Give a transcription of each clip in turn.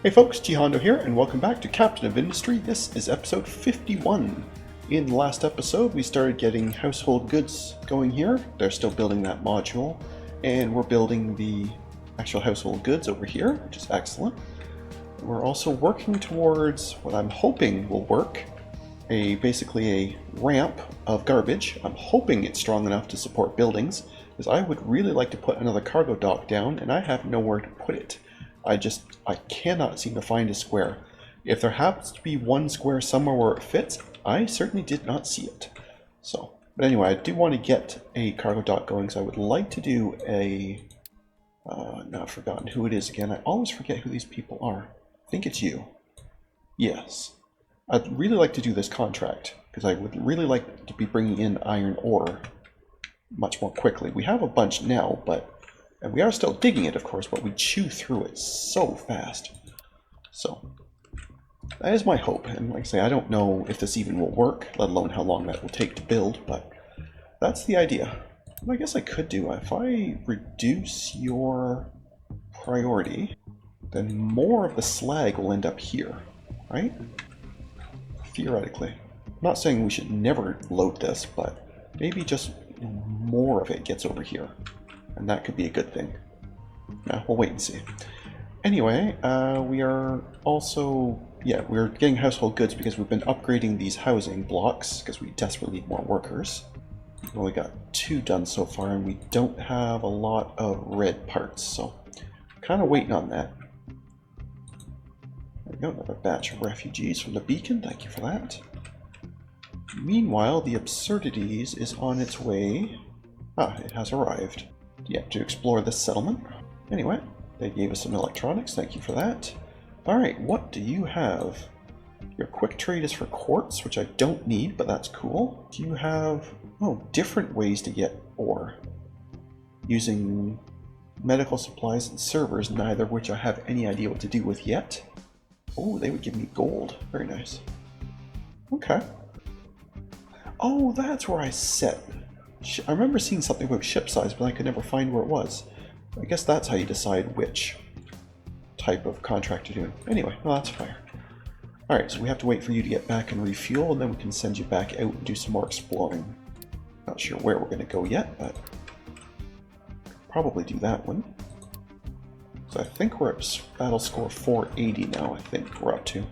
Hey folks, GHondo here, and welcome back to Captain of Industry. This is episode 51. In the last episode, we started getting household goods going here. They're still building that module, and we're building the actual household goods over here, which is excellent. We're also working towards what I'm hoping will work, basically a ramp of garbage. I'm hoping it's strong enough to support buildings, because I would really like to put another cargo dock down, and I have nowhere to put it. I cannot seem to find a square. If there happens to be one square somewhere where it fits, I certainly did not see it. But anyway, I do want to get a cargo dock going, so I would like to do a... now I've forgotten who it is again. I always forget who these people are. I think it's you. Yes. I'd really like to do this contract, because I would really like to be bringing in iron ore much more quickly. We have a bunch now, and we are still digging it, of course, but we chew through it so fast. So, that is my hope. And like I say, I don't know if this even will work, let alone how long that will take to build, but that's the idea. And I guess I could do, if I reduce your priority, then more of the slag will end up here, right? Theoretically. I'm not saying we should never load this, but maybe just more of it gets over here. And that could be a good thing. Yeah, we'll wait and see. Anyway, we are also, we're getting household goods because we've been upgrading these housing blocks because we desperately need more workers. We've only got 2 done so far, and we don't have a lot of red parts, so kind of waiting on that. There we go, another batch of refugees from the beacon. Thank you for that. Meanwhile, the Absurdities is on its way. It has arrived. To explore this settlement. Anyway, they gave us some electronics, thank you for that. Alright, what do you have? Your quick trade is for quartz, which I don't need, but that's cool. Do you have, different ways to get ore? Using medical supplies and servers, neither of which I have any idea what to do with yet. Oh, they would give me gold, very nice. Okay. Oh, that's where I set. I remember seeing something about ship size, but I could never find where it was. I guess that's how you decide which type of contract you're doing. Anyway, well, that's fire. Alright, so we have to wait for you to get back and refuel, and then we can send you back out and do some more exploring. Not sure where we're going to go yet, but probably do that one. So I think we're at battle score 480 now, I think we're up to.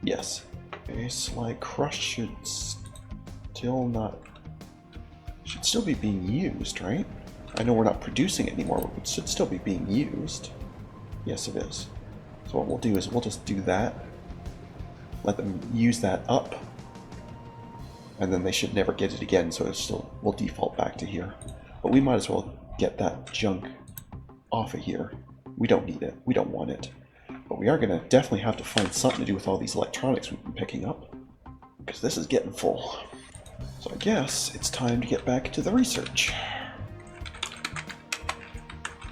Yes. Okay, Sly Crush should still be being used, right? I know we're not producing it anymore, but it should still be being used. Yes, it is. So what we'll do is we'll just do that. Let them use that up. And then they should never get it again, so it will default back to here. But we might as well get that junk off of here. We don't need it. We don't want it. But we are going to definitely have to find something to do with all these electronics we've been picking up. Because this is getting full. So I guess it's time to get back to the research.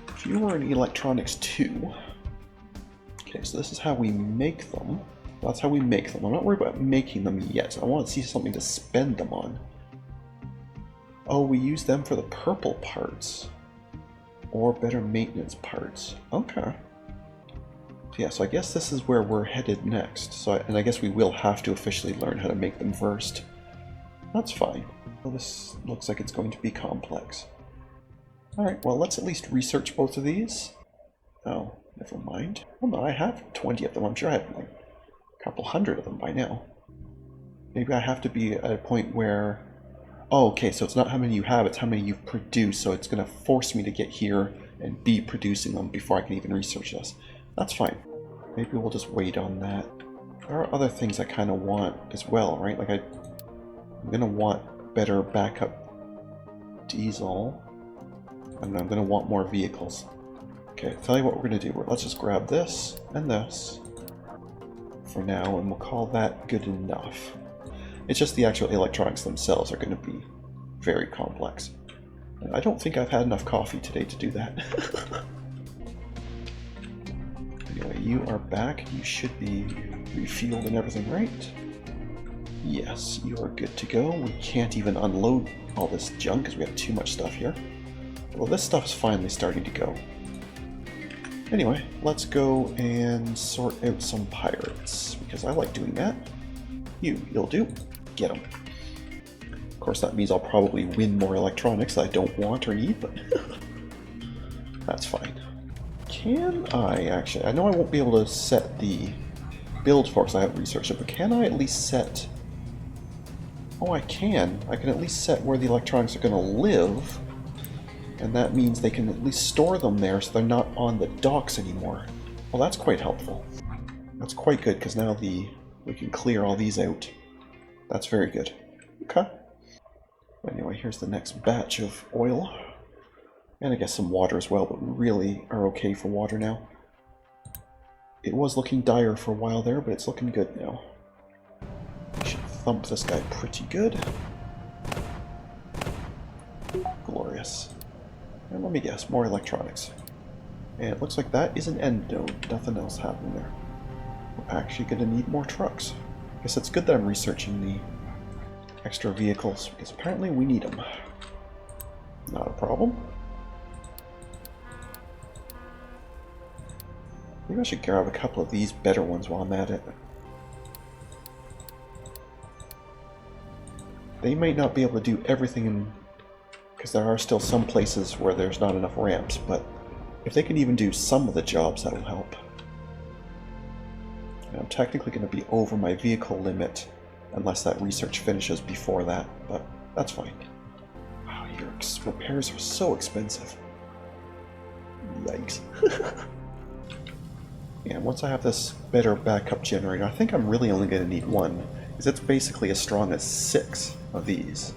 If you were in Electronics 2... Okay, so this is how we make them. That's how we make them. I'm not worried about making them yet. I want to see something to spend them on. Oh, we use them for the purple parts. Or better maintenance parts. Okay. Yeah, so I guess this is where we're headed next. And I guess we will have to officially learn how to make them first. That's fine. Well, this looks like it's going to be complex. Alright, well, let's at least research both of these. Oh, never mind. Well, no, I have 20 of them. I'm sure I have like a couple hundred of them by now. Maybe I have to be at a point where... Oh, okay, so it's not how many you have, it's how many you've produced, so it's going to force me to get here and be producing them before I can even research this. That's fine. Maybe we'll just wait on that. There are other things I kind of want as well, right? Like I'm going to want better backup diesel, and I'm going to want more vehicles. Okay, tell you what we're going to do. Let's just grab this and this for now, and we'll call that good enough. It's just the actual electronics themselves are going to be very complex. And I don't think I've had enough coffee today to do that. Anyway, you are back. You should be refueled and everything, right? Yes, you are good to go. We can't even unload all this junk because we have too much stuff here. Well, this stuff's finally starting to go. Anyway, let's go and sort out some pirates, because I like doing that. You'll do. Get them. Of course, that means I'll probably win more electronics that I don't want or need, but that's fine. Can I actually... I know I won't be able to set the build for because I haven't researched it, but can I at least set... Oh, I can. I can at least set where the electronics are going to live, and that means they can at least store them there so they're not on the docks anymore. Well, that's quite helpful. That's quite good, because now we can clear all these out. That's very good. Okay. Anyway, here's the next batch of oil. And I guess some water as well, but we really are okay for water now. It was looking dire for a while there, but it's looking good now. We should thump this guy pretty good. Glorious. And let me guess, more electronics. And it looks like that is an end node. Nothing else happening there. We're actually going to need more trucks. I guess it's good that I'm researching the extra vehicles, because apparently we need them. Not a problem. Maybe I should grab a couple of these better ones while I'm at it. They might not be able to do everything because there are still some places where there's not enough ramps, but if they can even do some of the jobs, that'll help. And I'm technically going to be over my vehicle limit unless that research finishes before that, but that's fine. Wow, your repairs are so expensive. Yikes. And once I have this better backup generator, I think I'm really only going to need one, because it's basically as strong as 6 of these.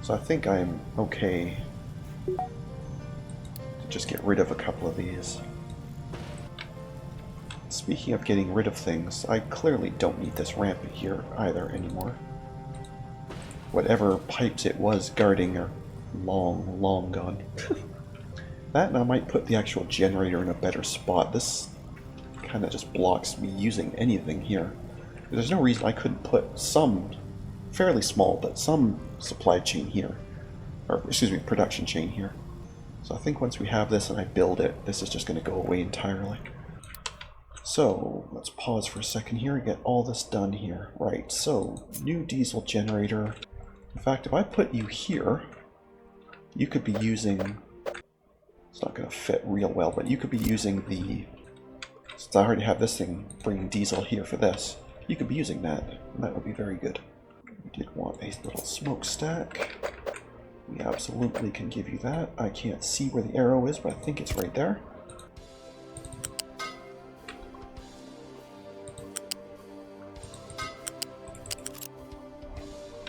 So I think I'm okay to just get rid of a couple of these. Speaking of getting rid of things, I clearly don't need this ramp here either anymore. Whatever pipes it was guarding are long, long gone. That, and I might put the actual generator in a better spot. This kind of just blocks me using anything here. There's no reason I couldn't put some, fairly small, but some supply chain here. Or, excuse me, production chain here. So I think once we have this and I build it, this is just going to go away entirely. So, let's pause for a second here and get all this done here. Right, so, new diesel generator. In fact, if I put you here, you could be using... It's not going to fit real well, but you could be using the... Since I already have this thing bringing diesel here for this, you could be using that, and that would be very good. We did want a little smokestack. We absolutely can give you that. I can't see where the arrow is, but I think it's right there.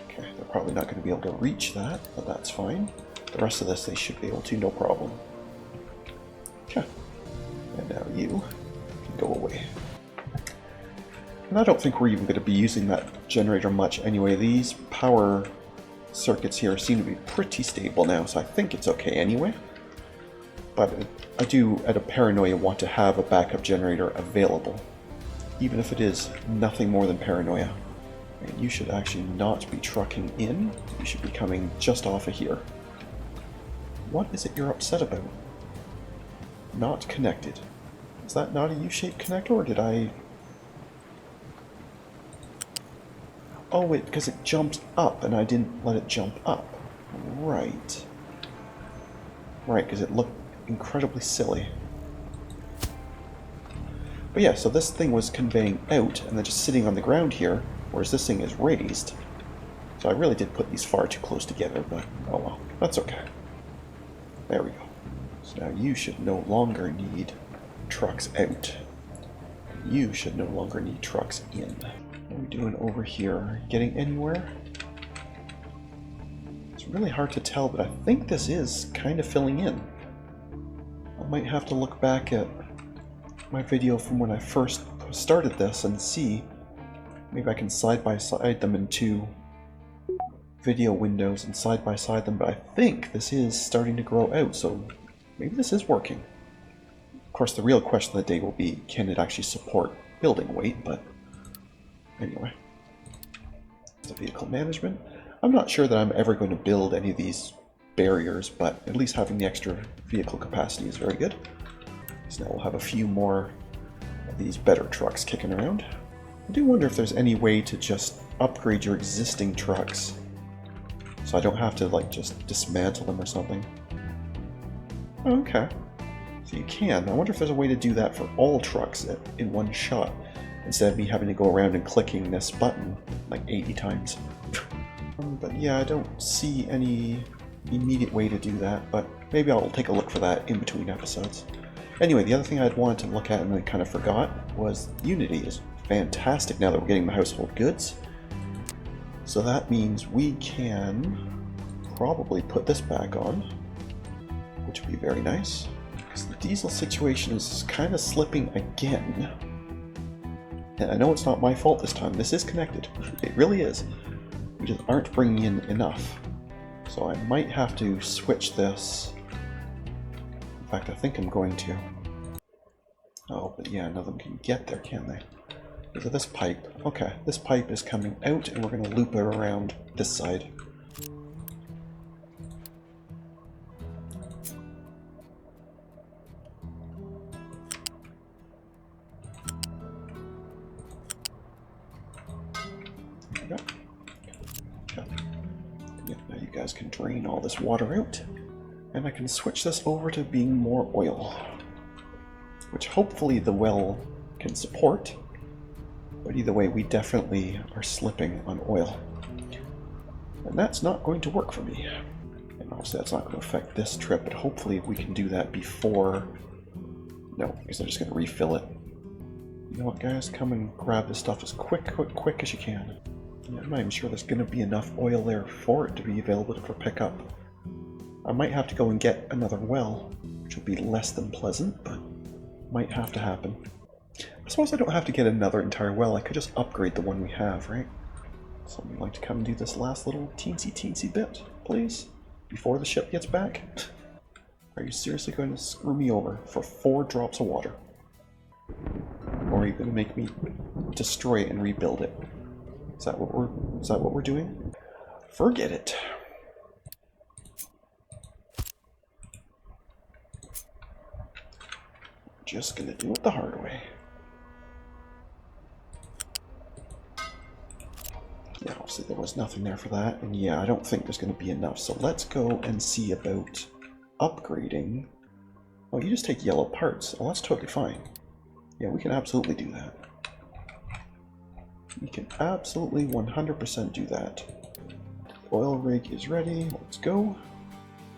Okay, they're probably not going to be able to reach that, but that's fine. The rest of this they should be able to, no problem. Okay, and now you can go away. And I don't think we're even going to be using that generator much anyway. These power circuits here seem to be pretty stable now, so I think it's okay anyway. But I do, out of paranoia, want to have a backup generator available, even if it is nothing more than paranoia. And you should actually not be trucking in, you should be coming just off of here. What is it you're upset about? Not connected. Is that not a U-shaped connector, or did I... Oh wait, because it jumps up and I didn't let it jump up. Right. Right, because it looked incredibly silly. But yeah, so this thing was conveying out and then just sitting on the ground here, whereas this thing is raised. So I really did put these far too close together, but oh well, that's okay. There we go. So now you should no longer need trucks out. You should no longer need trucks in. What are we doing over here? Getting anywhere? It's really hard to tell, but I think this is kind of filling in. I might have to look back at my video from when I first started this and see. Maybe I can side by side them in 2 video windows and side by side them, but I think this is starting to grow out, so maybe this is working. Of course, the real question of the day will be, can it actually support building weight, but anyway. The vehicle management. I'm not sure that I'm ever going to build any of these barriers, but at least having the extra vehicle capacity is very good. So now we'll have a few more of these better trucks kicking around. I do wonder if there's any way to just upgrade your existing trucks so I don't have to like just dismantle them or something. Okay. So you can. I wonder if there's a way to do that for all trucks in one shot, instead of me having to go around and clicking this button like 80 times. But yeah, I don't see any immediate way to do that, but maybe I'll take a look for that in between episodes. Anyway, the other thing I'd wanted to look at and I kind of forgot was Unity is fantastic now that we're getting the household goods. So that means we can probably put this back on, which would be very nice. Because the diesel situation is kind of slipping again. And I know it's not my fault this time. This is connected. It really is. We just aren't bringing in enough. So I might have to switch this. In fact, I think I'm going to. Oh, but yeah, none of them can get there, can they? Look at this pipe. Okay, this pipe is coming out and we're going to loop it around this side. There we go. Okay. Yeah, now you guys can drain all this water out. And I can switch this over to being more oil, which hopefully the well can support. But either way, we definitely are slipping on oil. And that's not going to work for me. And obviously that's not going to affect this trip, but hopefully we can do that before... No, because I'm just going to refill it. You know what, guys? Come and grab this stuff as quick as you can. Yeah, I'm not even sure there's going to be enough oil there for it to be available for pickup. I might have to go and get another well, which will be less than pleasant, but might have to happen. I suppose I don't have to get another entire well, I could just upgrade the one we have, right? Somebody like to come and do this last little teensy bit, please? Before the ship gets back? Are you seriously going to screw me over for 4 drops of water? Or are you going to make me destroy it and rebuild it? Is that what we're doing? Forget it. Just gonna do it the hard way. Yeah, obviously there was nothing there for that, and yeah, I don't think there's gonna be enough, so let's go and see about upgrading. Oh, you just take yellow parts. Oh, that's totally fine. Yeah, we can absolutely do that. We can absolutely 100% do that. Oil rig is ready, let's go.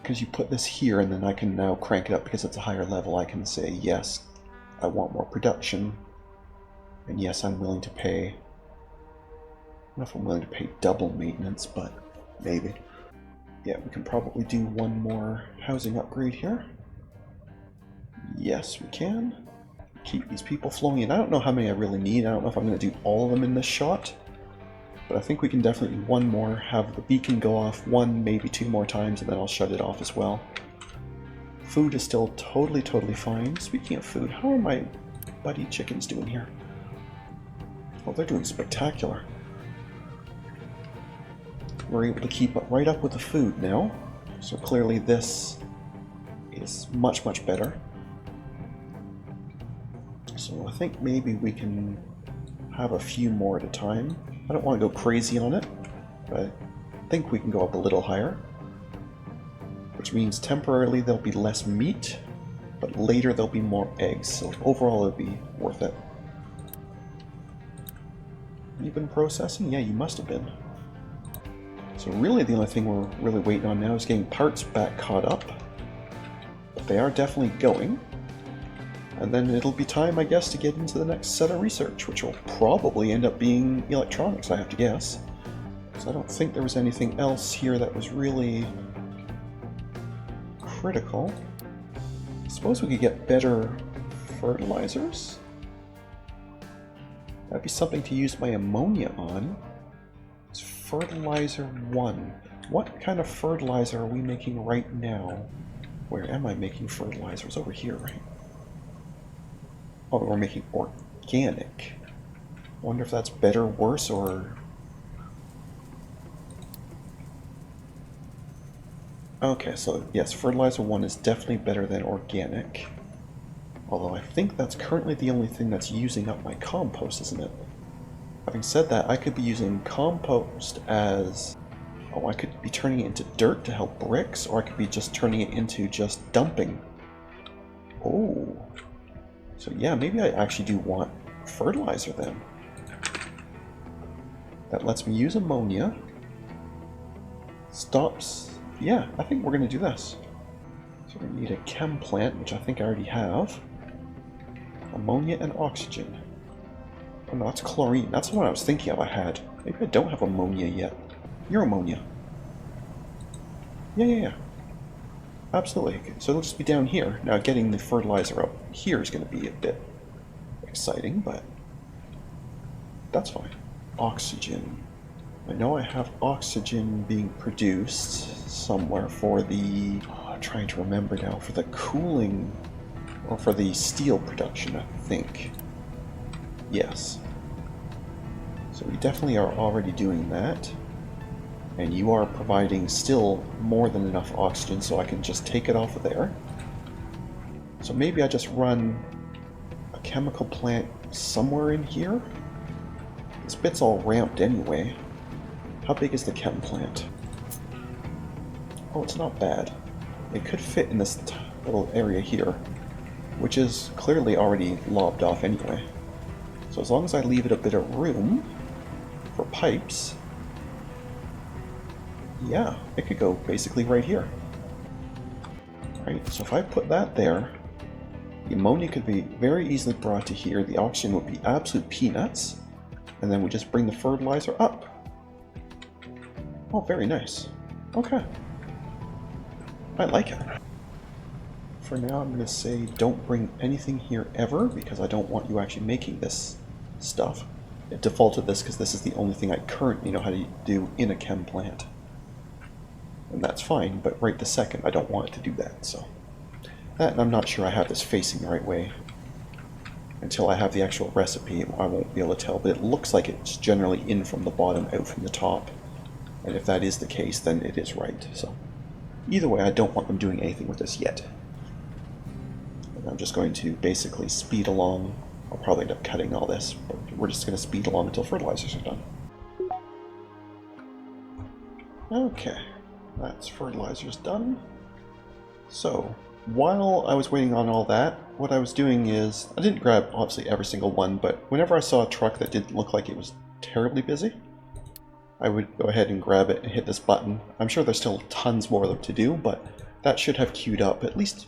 Because you put this here and then I can now crank it up because it's a higher level. I can say, yes, I want more production. And yes, I'm willing to pay. I don't know if I'm willing to pay double maintenance, but maybe. Yeah, we can probably do one more housing upgrade here. Yes, we can. Keep these people flowing in. I don't know how many I really need. I don't know if I'm going to do all of them in this shot. But I think we can definitely do one more, have the beacon go off 1, maybe 2 more times, and then I'll shut it off as well. Food is still totally fine. Speaking of food, how are my buddy chickens doing here? Oh, they're doing spectacular. We're able to keep right up with the food now. So clearly this is much better. So I think maybe we can have a few more at a time. I don't want to go crazy on it, but I think we can go up a little higher. Which means temporarily there'll be less meat, but later there'll be more eggs, so overall it'll be worth it. You've been processing? Yeah, you must have been. So really the only thing we're really waiting on now is getting parts back caught up. But they are definitely going. And then it'll be time, I guess, to get into the next set of research, which will probably end up being electronics, I have to guess. Because I don't think there was anything else here that was really critical. I suppose we could get better fertilizers. That'd be something to use my ammonia on. It's Fertilizer I. What kind of fertilizer are we making right now? Where am I making fertilizers? Over here, right? Oh, we're making organic. Wonder if that's better, worse, or... Okay, so yes, Fertilizer I is definitely better than organic. Although I think that's currently the only thing that's using up my compost, isn't it? Having said that, I could be using compost as... Oh, I could be turning it into dirt to help bricks, or I could be just turning it into just dumping. Oh. So yeah, maybe I actually do want fertilizer then. That lets me use ammonia. Stops... Yeah, I think we're going to do this. So we need a chem plant, which I think I already have. Ammonia and oxygen. Oh no, that's chlorine. That's the one I was thinking of I had. Maybe I don't have ammonia yet. You're ammonia. Yeah. Absolutely. So it'll just be down here. Now getting the fertilizer up here is going to be a bit exciting, but that's fine. Oxygen. I know I have oxygen being produced somewhere for the... Oh, I'm trying to remember now. For the cooling... Or for the steel production, I think. Yes. So we definitely are already doing that. And you are providing still more than enough oxygen, so I can just take it off of there. So maybe I just run a chemical plant somewhere in here? This bit's all ramped anyway. How big is the chem plant? Oh, it's not bad. It could fit in this little area here, which is clearly already lobbed off anyway. So as long as I leave it a bit of room for pipes, yeah, it could go basically right here. Right, so if I put that there, the ammonia could be very easily brought to here, the oxygen would be absolute peanuts, and then we just bring the fertilizer up. Oh, very nice. Okay. I like it. For now, I'm going to say don't bring anything here ever, because I don't want you actually making this stuff. It defaulted this because this is the only thing I currently know how to do in a chem plant. And that's fine, but right this second I don't want it to do that, so... That, and I'm not sure I have this facing the right way. Until I have the actual recipe, I won't be able to tell, but it looks like it's generally in from the bottom, out from the top. And if that is the case, then it is right, so... Either way, I don't want them doing anything with this yet. And I'm just going to basically speed along. I'll probably end up cutting all this, but we're just going to speed along until fertilizers are done. Okay, that's fertilizers done. So, while I was waiting on all that, what I was doing is, I didn't grab obviously every single one, but whenever I saw a truck that didn't look like it was terribly busy, I would go ahead and grab it and hit this button. I'm sure there's still tons more of them to do, but that should have queued up at least,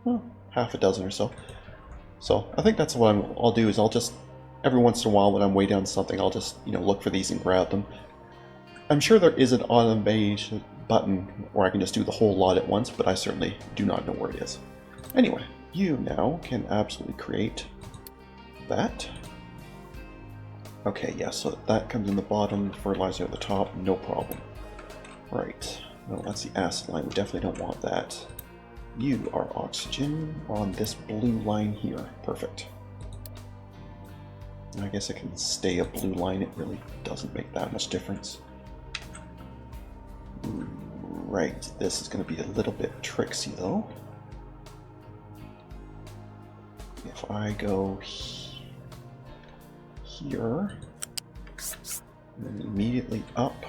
well, half a dozen or so. So I think that's what I'll do is I'll just, every once in a while when I'm way down something, I'll just, look for these and grab them. I'm sure there is an automation button where I can just do the whole lot at once, but I certainly do not know where it is. Anyway, you now can absolutely create that. Okay, yeah, so that comes in the bottom, fertilizer at the top, no problem. Right, no, that's the acid line, we definitely don't want that. You are oxygen on this blue line here, perfect. I guess it can stay a blue line, it really doesn't make that much difference. Right, this is going to be a little bit tricksy though. If I go here, and then immediately up,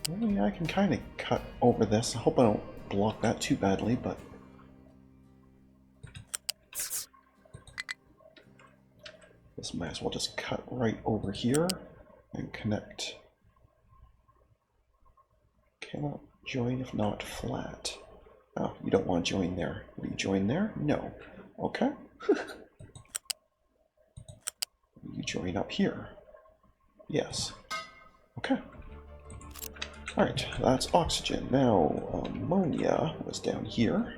well, yeah, I can kind of cut over this. I hope I don't block that too badly, but this might as well just cut right over here and connect. Cannot join if not flat. Oh, you don't want to join there. Will you join there? No. Okay. You join up here. Yes. Okay. Alright, that's oxygen. Now, ammonia was down here.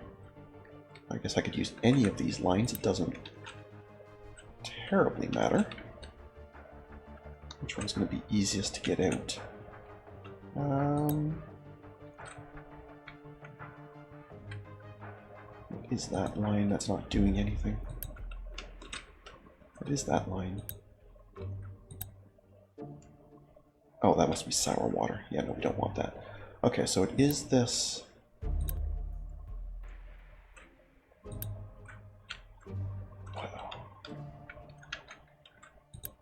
I guess I could use any of these lines. It doesn't terribly matter. Which one's going to be easiest to get out? What is that line that's not doing anything? What is that line? Oh, that must be sour water. Yeah, no, we don't want that. Okay, so it is this.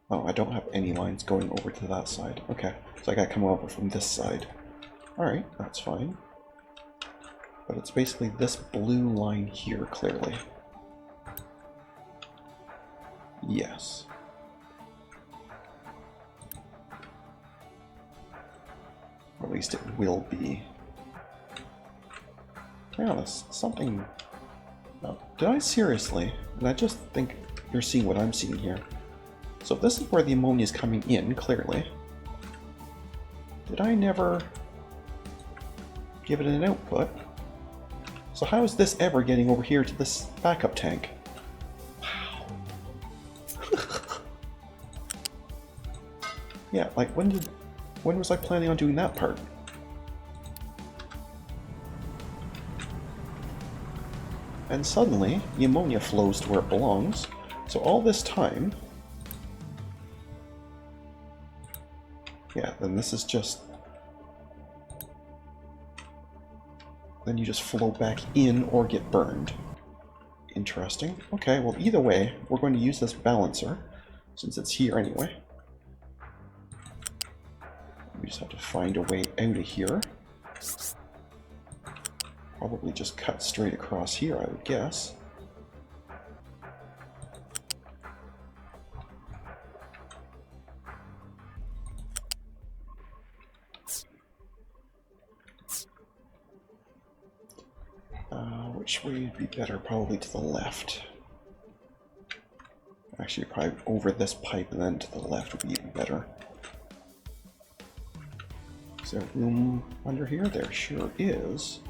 Oh, I don't have any lines going over to that side. Okay, so I gotta come over from this side. Alright, that's fine. But it's basically this blue line here, clearly. Yes. Or at least it will be. To be honest, something... Oh, did I seriously? Did I just think you're seeing what I'm seeing here? So if this is where the ammonia is coming in, clearly. Did I never give it an output? So how is this ever getting over here to this backup tank? Wow. Yeah, like when was I planning on doing that part? And suddenly, the ammonia flows to where it belongs. So all this time... Yeah, then this is just... Then you just flow back in or get burned. Interesting. Okay, well either way, we're going to use this balancer, since it's here anyway. We just have to find a way out of here. Probably just cut straight across here, I would guess. Which way would be better? Probably to the left. Actually, probably over this pipe and then to the left would be even better. Is there room under here? There sure is.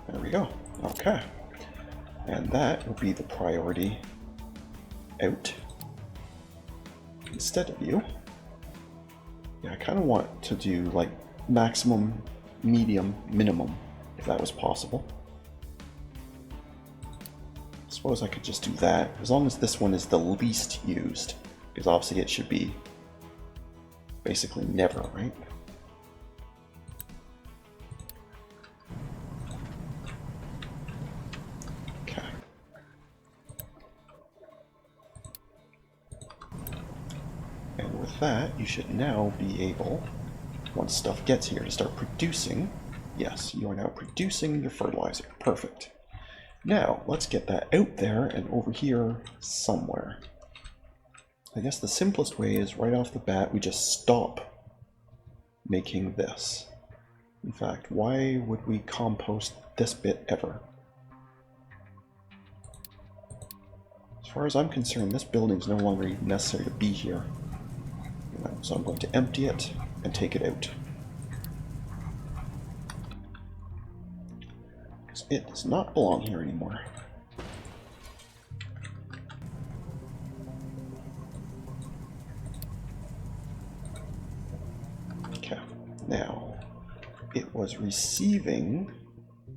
There we go. Okay. And that will be the priority out instead of you. Yeah, I kind of want to do like maximum, medium, minimum, if that was possible. I suppose I could just do that, as long as this one is the least used, because obviously it should be basically never, right? Okay. And with that, you should now be able, once stuff gets here, to start producing. Yes, you are now producing your fertilizer. Perfect. Now, let's get that out there and over here somewhere. I guess the simplest way is right off the bat, we just stop making this. In fact, why would we compost this bit ever? As far as I'm concerned, this building is no longer even necessary to be here. So I'm going to empty it and take it out. Because it does not belong here anymore. Okay, now it was receiving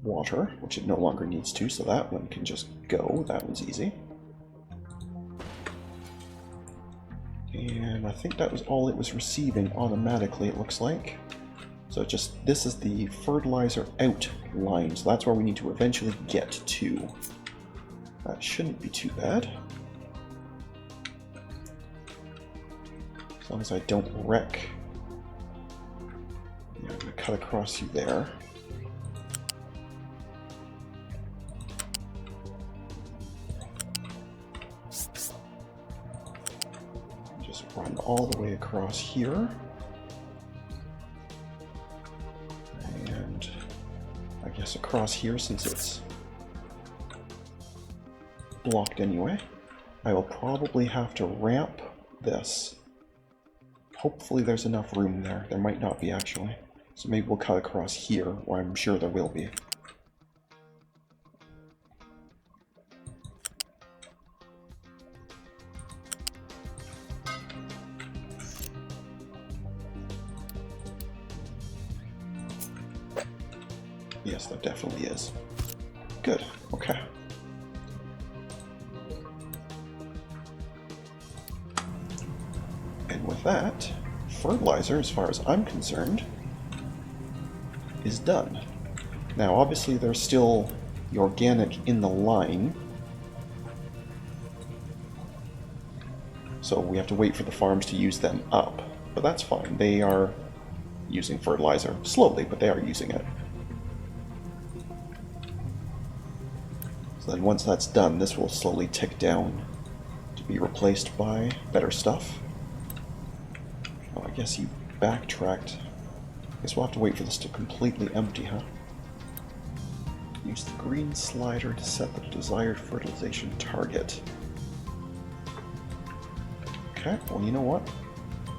water, which it no longer needs to, so that one can just go. That one's easy. And I think that was all it was receiving automatically, it looks like. So just, this is the fertilizer out line, so that's where we need to eventually get to. That shouldn't be too bad. As long as I don't wreck. Yeah, I'm going to cut across you there. Just run all the way across here. And I guess across here, since it's blocked anyway, I will probably have to ramp this. Hopefully there's enough room there. There might not be, actually. So maybe we'll cut across here, where I'm sure there will be. Yes, there definitely is. Good, okay. And with that, fertilizer, as far as I'm concerned, is done. Now, obviously, there's still the organic in the line. So we have to wait for the farms to use them up. But that's fine. They are using fertilizer. Slowly, but they are using it. So then once that's done, this will slowly tick down to be replaced by better stuff. Oh, I guess you backtracked. I guess we'll have to wait for this to completely empty, huh? Use the green slider to set the desired fertilization target. Okay, well, you know what?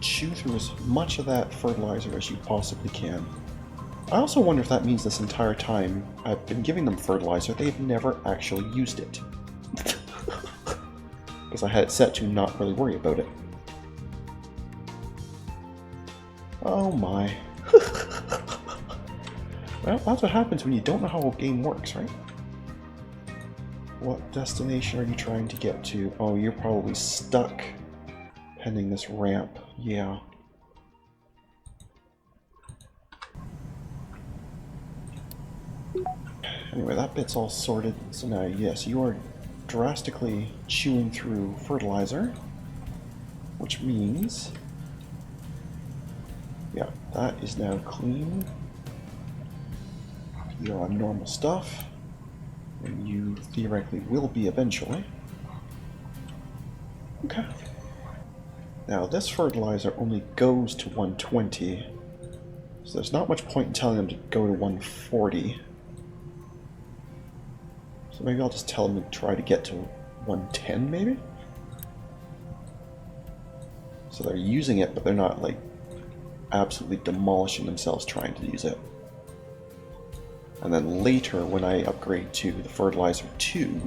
Chew through as much of that fertilizer as you possibly can. I also wonder if that means this entire time I've been giving them fertilizer, they've never actually used it. Because I had it set to not really worry about it. Oh my. Well, that's what happens when you don't know how a game works, right? What destination are you trying to get to? Oh, you're probably stuck pending this ramp. Yeah. Anyway, that bit's all sorted. So now, yes, you are drastically chewing through fertilizer, which means, yeah, that is now clean. You're on normal stuff, and you theoretically will be eventually. Okay. Now, this fertilizer only goes to 120, so there's not much point in telling them to go to 140. So maybe I'll just tell them to try to get to 110, maybe? So they're using it, but they're not, like, absolutely demolishing themselves trying to use it. And then later, when I upgrade to the Fertilizer II,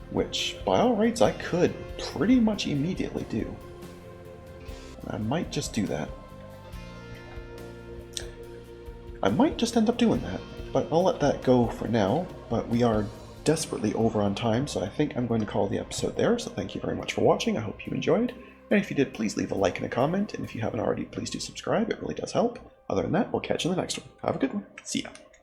which, by all rights, I could pretty much immediately do. I might just do that. I might just end up doing that, but I'll let that go for now. But we are desperately over on time, so I think I'm going to call the episode there. So thank you very much for watching. I hope you enjoyed. And if you did, please leave a like and a comment. And if you haven't already, please do subscribe. It really does help. Other than that, we'll catch you in the next one. Have a good one. See ya.